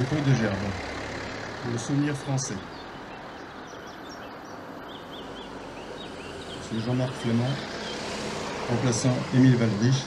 feuille de gerbe pour le souvenir français. C'est Jean-Marc Flément, remplaçant Émile Waldrich.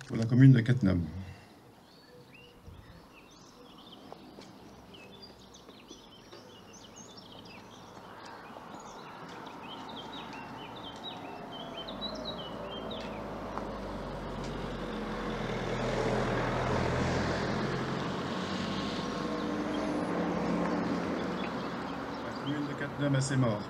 Pour la commune de Cattenom. La commune de Cattenom a ses morts.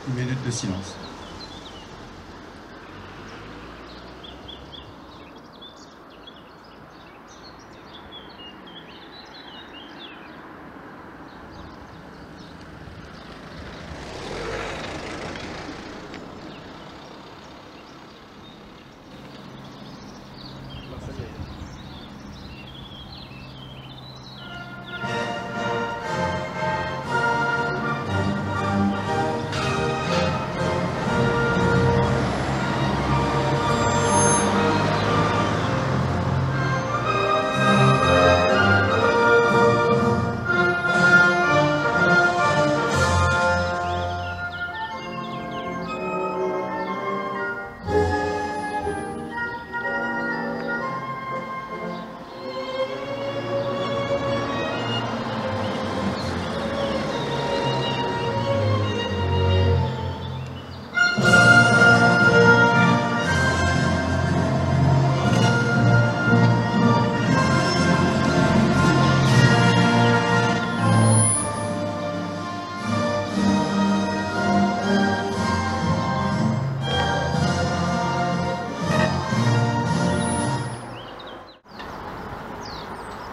Une minute de silence.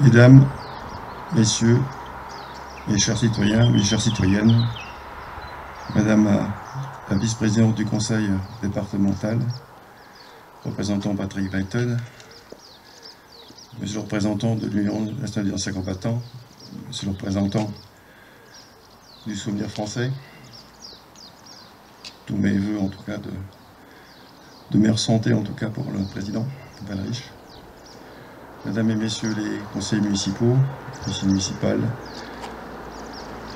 Mesdames, Messieurs, mes chers citoyens, mes chères citoyennes, Madame la vice-présidente du conseil départemental, représentant Patrick Leighton, Monsieur le représentant de l'Union nationale des anciens combattants, Monsieur le représentant du souvenir français, tous mes voeux en tout cas de meilleure santé en tout cas pour le président Waldrich. Mesdames et Messieurs les conseillers municipaux, conseillers municipales,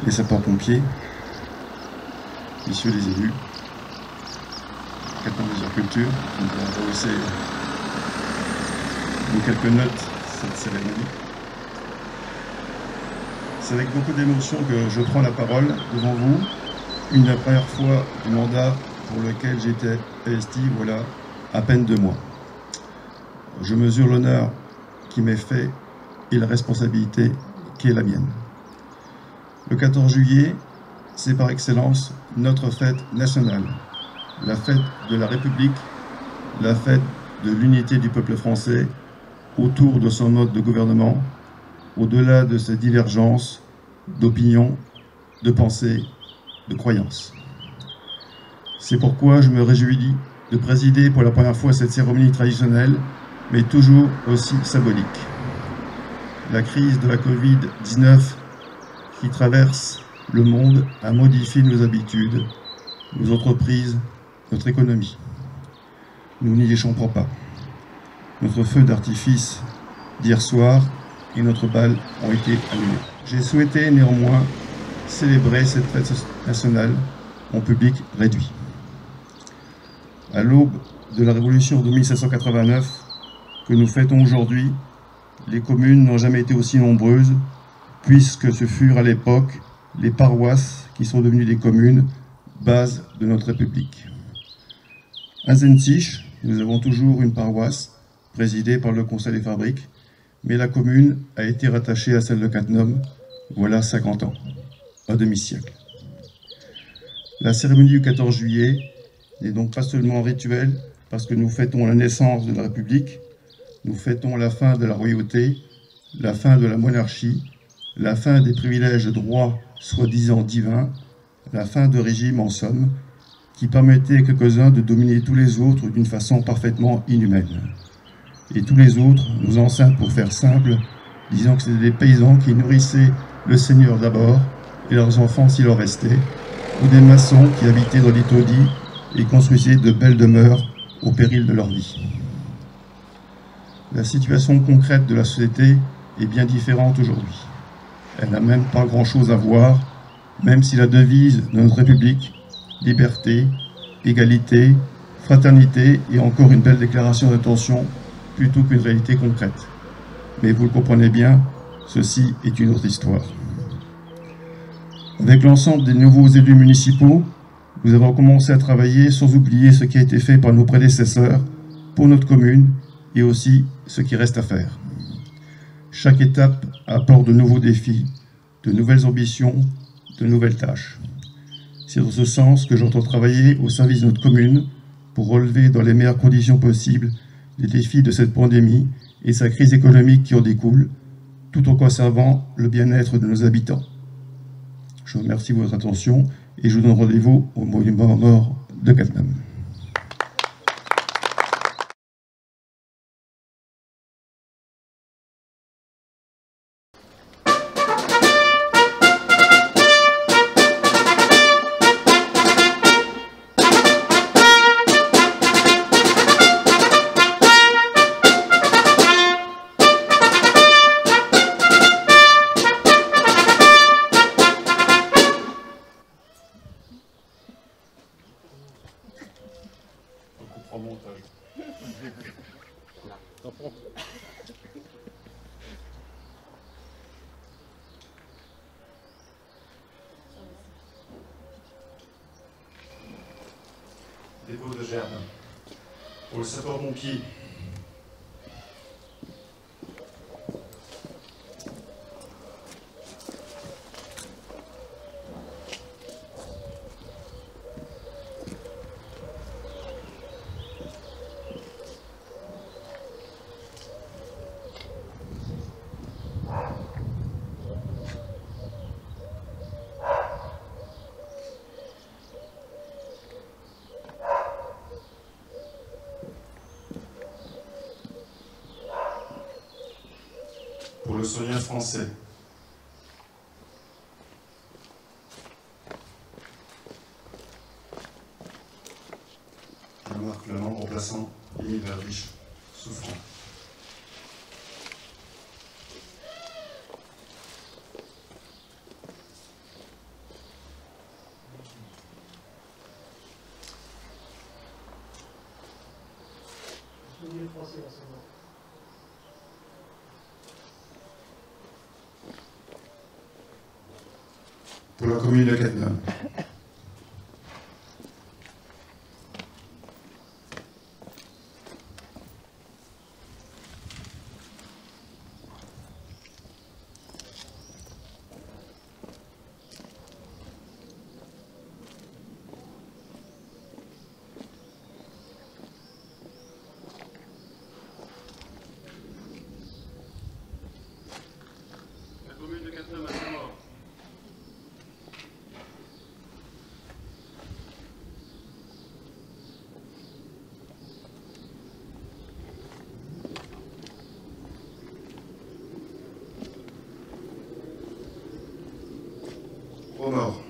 les sapeurs-pompiers, Messieurs les élus, Cattenom Mesure Culture, nous allons rehausser de quelques notes cette cérémonie. C'est avec beaucoup d'émotion que je prends la parole devant vous, une des premières fois du mandat pour lequel j'étais investi, voilà, à peine 2 mois. Je mesure l'honneur qui m'est fait et la responsabilité qui est la mienne. Le 14 juillet, c'est par excellence notre fête nationale, la fête de la République, la fête de l'unité du peuple français autour de son mode de gouvernement, au-delà de ses divergences d'opinion, de pensée, de croyances. C'est pourquoi je me réjouis de présider pour la première fois cette cérémonie traditionnelle, mais toujours aussi symbolique. La crise de la Covid-19 qui traverse le monde a modifié nos habitudes, nos entreprises, notre économie. Nous n'y échapperons pas. Notre feu d'artifice d'hier soir et notre bal ont été annulés. J'ai souhaité néanmoins célébrer cette fête nationale en public réduit. À l'aube de la Révolution de 1789 que nous fêtons aujourd'hui, les communes n'ont jamais été aussi nombreuses, puisque ce furent à l'époque les paroisses qui sont devenues des communes, base de notre République. À Zentich, nous avons toujours une paroisse présidée par le Conseil des fabriques, mais la commune a été rattachée à celle de Cattenom, voilà 50 ans, un demi-siècle. La cérémonie du 14 juillet n'est donc pas seulement rituelle, parce que nous fêtons la naissance de la République, nous fêtons la fin de la royauté, la fin de la monarchie, la fin des privilèges de droit soi-disant divins, la fin de régime en somme, qui permettait à quelques-uns de dominer tous les autres d'une façon parfaitement inhumaine. Et tous les autres, nos ancêtres pour faire simple, disant que c'était des paysans qui nourrissaient le Seigneur d'abord, et leurs enfants s'il en restait, ou des maçons qui habitaient dans les taudis et construisaient de belles demeures au péril de leur vie. La situation concrète de la société est bien différente aujourd'hui. Elle n'a même pas grand-chose à voir, même si la devise de notre République, liberté, égalité, fraternité, est encore une belle déclaration d'intention plutôt qu'une réalité concrète. Mais vous le comprenez bien, ceci est une autre histoire. Avec l'ensemble des nouveaux élus municipaux, nous avons commencé à travailler sans oublier ce qui a été fait par nos prédécesseurs pour notre commune et aussi ce qui reste à faire. Chaque étape apporte de nouveaux défis, de nouvelles ambitions, de nouvelles tâches. C'est dans ce sens que j'entends travailler au service de notre commune pour relever dans les meilleures conditions possibles les défis de cette pandémie et sa crise économique qui en découle, tout en conservant le bien-être de nos habitants. Je vous remercie de votre attention et je vous donne rendez-vous au monument mort de Cattenom. Dépôt de gerbe. Pour le sapeur-pompier. Pour le soigneur français. Je marque le membre remplaçant Émile Verdrich, souffrant. Pour la commune de Cattenom. La commune de Cattenom à sa mort. Aux morts.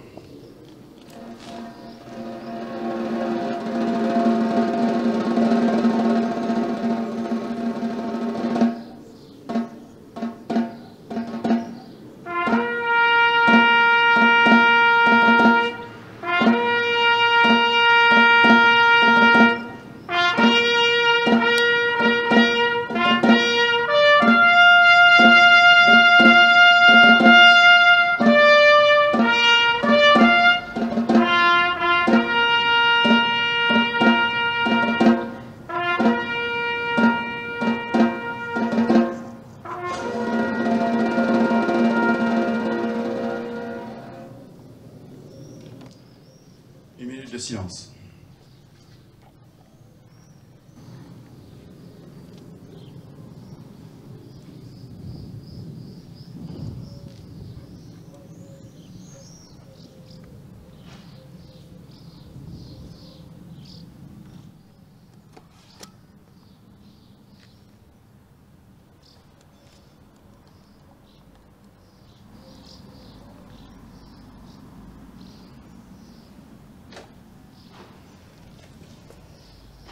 Une minute de silence.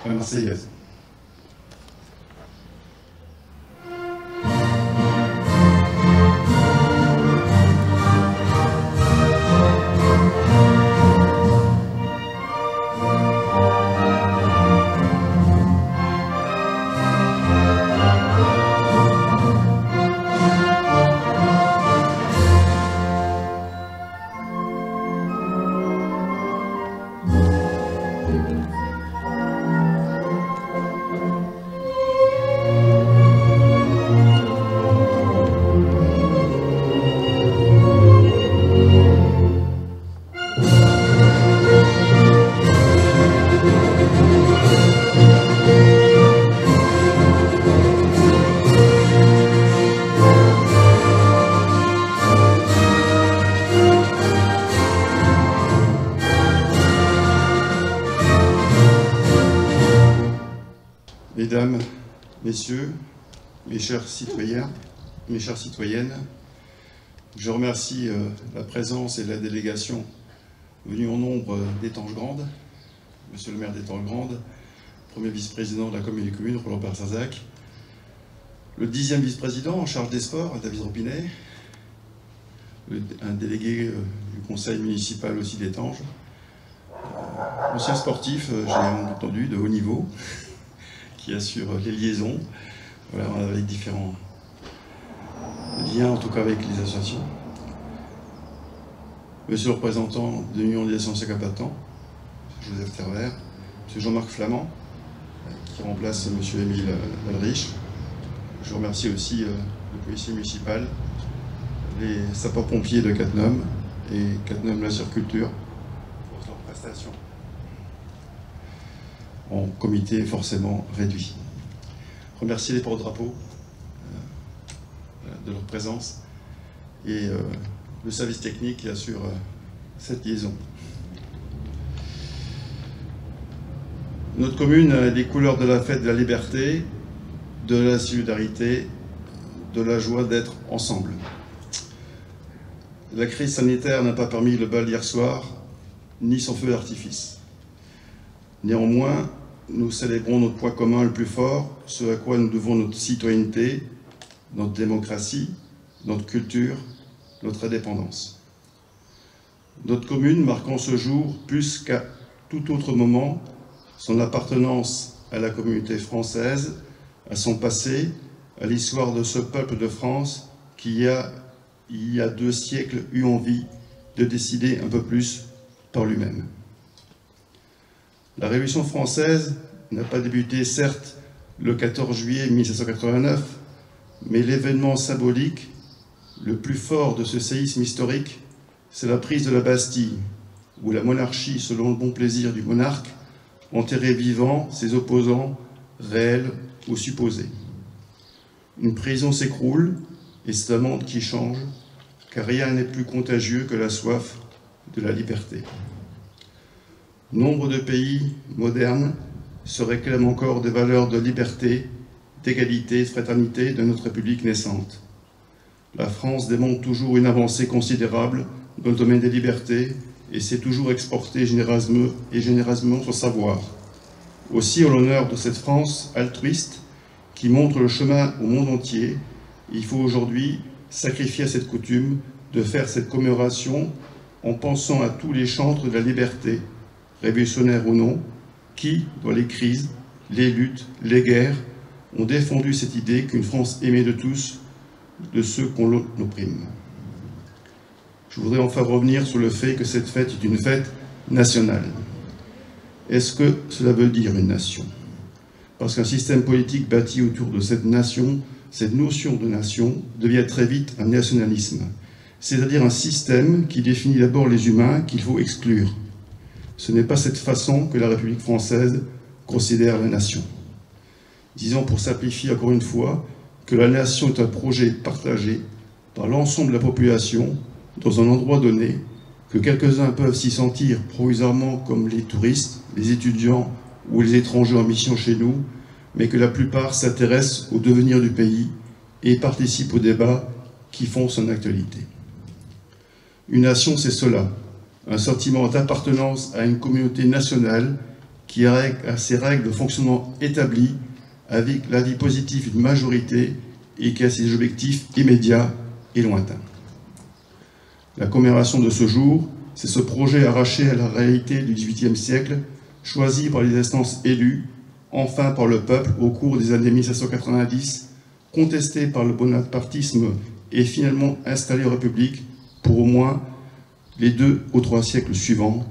La Marseillaise. Mesdames, Messieurs, mes chers citoyens, mes chères citoyennes, je remercie la présence et la délégation venue en nombre d'Étanges-Grande, Monsieur le maire d'Étanges-Grande, premier vice-président de la commune des communes, Roland Persarzac, le 10e vice-président en charge des sports, David Robinet, un délégué du conseil municipal aussi d'Étanges, ancien sportif, j'ai entendu, de haut niveau, qui assure les liaisons, voilà, avec différents liens, en tout cas avec les associations. Monsieur le représentant de l'Union des associations combattants, Joseph Terver, monsieur Jean-Marc Flamand, qui remplace monsieur Émile Valrich. Je remercie aussi le policier municipal, les sapeurs-pompiers de Cattenom et Cattenom La Surculture pour leur prestation. En comité forcément réduit. Remercier les porte-drapeaux de leur présence et le service technique qui assure cette liaison. Notre commune a les couleurs de la fête de la liberté, de la solidarité, de la joie d'être ensemble. La crise sanitaire n'a pas permis le bal hier soir, ni son feu d'artifice. Néanmoins, nous célébrons notre point commun le plus fort, ce à quoi nous devons notre citoyenneté, notre démocratie, notre culture, notre indépendance. Notre commune marquant ce jour, plus qu'à tout autre moment, son appartenance à la communauté française, à son passé, à l'histoire de ce peuple de France qui il y a 2 siècles, eut envie de décider un peu plus par lui-même. La Révolution française n'a pas débuté, certes, le 14 juillet 1789, mais l'événement symbolique le plus fort de ce séisme historique, c'est la prise de la Bastille, où la monarchie, selon le bon plaisir du monarque, enterrait vivants ses opposants, réels ou supposés. Une prison s'écroule, et c'est un monde qui change, car rien n'est plus contagieux que la soif de la liberté. Nombre de pays modernes se réclament encore des valeurs de liberté, d'égalité, de fraternité de notre République naissante. La France démontre toujours une avancée considérable dans le domaine des libertés et sait toujours exporter généreusement son savoir. Aussi, en l'honneur de cette France altruiste qui montre le chemin au monde entier, il faut aujourd'hui sacrifier à cette coutume de faire cette commémoration en pensant à tous les chantres de la liberté, révolutionnaires ou non, qui, dans les crises, les luttes, les guerres, ont défendu cette idée qu'une France aimée de tous, de ceux qu'on l'opprime. Je voudrais enfin revenir sur le fait que cette fête est une fête nationale. Est-ce que cela veut dire une nation? Parce qu'un système politique bâti autour de cette nation, cette notion de nation, devient très vite un nationalisme, c'est-à-dire un système qui définit d'abord les humains qu'il faut exclure. Ce n'est pas cette façon que la République française considère la nation. Disons pour simplifier encore une fois que la nation est un projet partagé par l'ensemble de la population dans un endroit donné, que quelques-uns peuvent s'y sentir provisoirement comme les touristes, les étudiants ou les étrangers en mission chez nous, mais que la plupart s'intéressent au devenir du pays et participent aux débats qui font son actualité. Une nation, c'est cela, un sentiment d'appartenance à une communauté nationale qui a ses règles de fonctionnement établies avec l'avis positif d'une majorité et qui a ses objectifs immédiats et lointains. La commémoration de ce jour, c'est ce projet arraché à la réalité du XVIIIe siècle, choisi par les instances élues, enfin par le peuple au cours des années 1790, contesté par le bonapartisme et finalement installé en République pour au moins les 2 ou 3 siècles suivants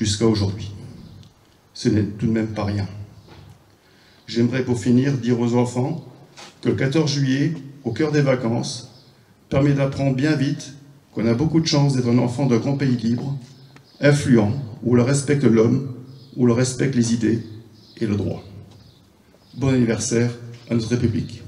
jusqu'à aujourd'hui. Ce n'est tout de même pas rien. J'aimerais pour finir dire aux enfants que le 14 juillet, au cœur des vacances, permet d'apprendre bien vite qu'on a beaucoup de chance d'être un enfant d'un grand pays libre, influent, où l'on respecte l'homme, où l'on respecte les idées et le droit. Bon anniversaire à notre République.